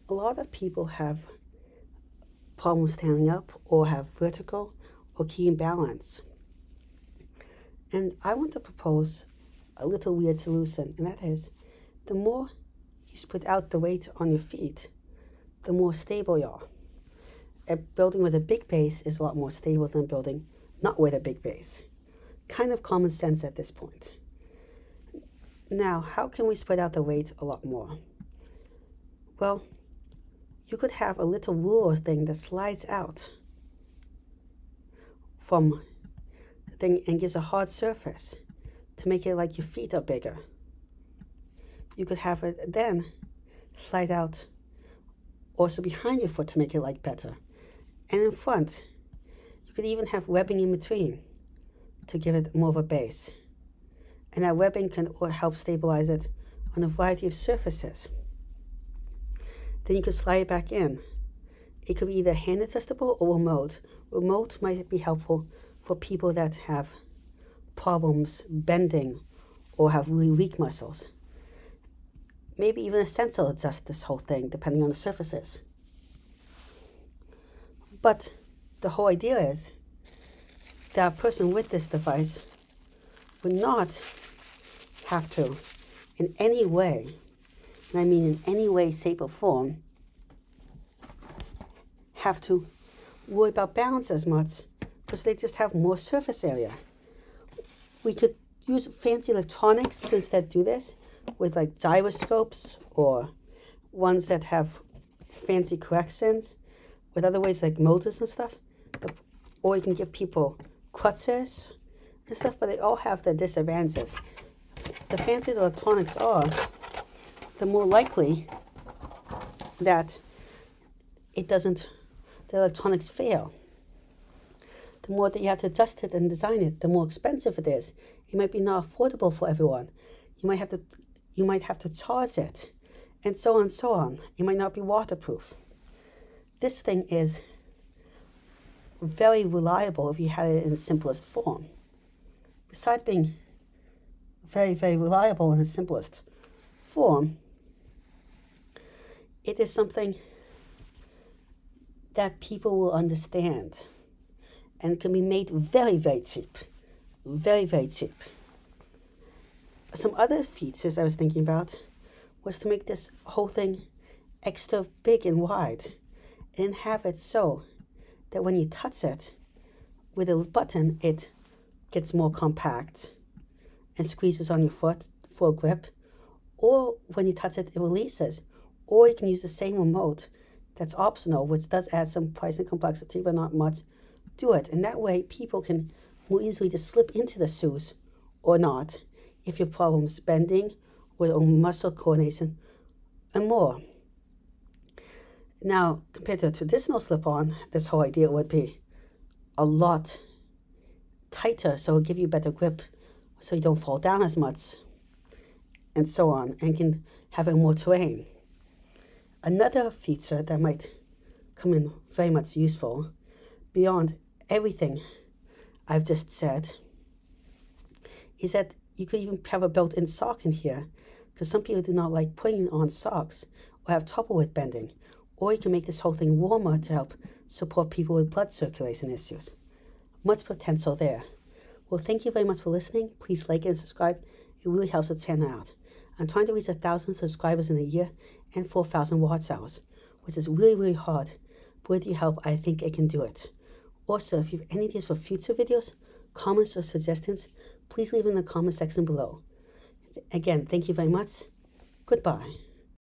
A lot of people have problems standing up or have vertigo or key imbalance. And I want to propose a little weird solution, and that is the more you spread out the weight on your feet, the more stable you are. A building with a big base is a lot more stable than a building not with a big base. Kind of common sense at this point. Now, how can we spread out the weight a lot more? Well, you could have a little ruler thing that slides out from the thing and gives a hard surface to make it like your feet are bigger. You could have it then slide out also behind your foot to make it like better. And in front, you could even have webbing in between to give it more of a base. And that webbing can help stabilize it on a variety of surfaces. Then you could slide it back in. It could be either hand adjustable or remote. Remote might be helpful for people that have problems bending or have really weak muscles. Maybe even a sensor will adjust this whole thing depending on the surfaces. But the whole idea is that a person with this device would not have to, in any way, and I mean in any way, shape, or form, have to worry about balance as much because they just have more surface area. We could use fancy electronics to instead do this with like gyroscopes or ones that have fancy corrections with other ways like motors and stuff. Or you can give people crutches and stuff, but they all have their disadvantages. The fancier the electronics are, the more likely that the electronics fail. The more that you have to adjust it and design it, the more expensive it is. It might be not affordable for everyone. You might have to charge it, and so on and so on. It might not be waterproof. This thing is very reliable if you had it in its simplest form. Besides being very, very reliable in its simplest form, it is something that people will understand and can be made very, very cheap. Very, very cheap. Some other features I was thinking about was to make this whole thing extra big and wide and have it so that when you touch it with a button, it gets more compact and squeezes on your foot for a grip. Or when you touch it, it releases. Or you can use the same remote that's optional, which does add some price and complexity, but not much to it. And that way, people can more easily just slip into the shoes or not if your problem's bending or muscle coordination and more. Now, compared to a traditional slip-on, this whole idea would be a lot tighter, so it'll give you better grip so you don't fall down as much, and so on, and can have more terrain. Another feature that might come in very much useful, beyond everything I've just said, is that you could even have a built-in sock in here, because some people do not like putting on socks or have trouble with bending. Or you can make this whole thing warmer to help support people with blood circulation issues. Much potential there. Well, thank you very much for listening. Please like and subscribe. It really helps the channel out. I'm trying to reach 1,000 subscribers in a year and 4,000 watch hours, which is really, really hard. But with your help, I think I can do it. Also, if you have any ideas for future videos, comments, or suggestions, please leave in the comment section below. Again, thank you very much. Goodbye.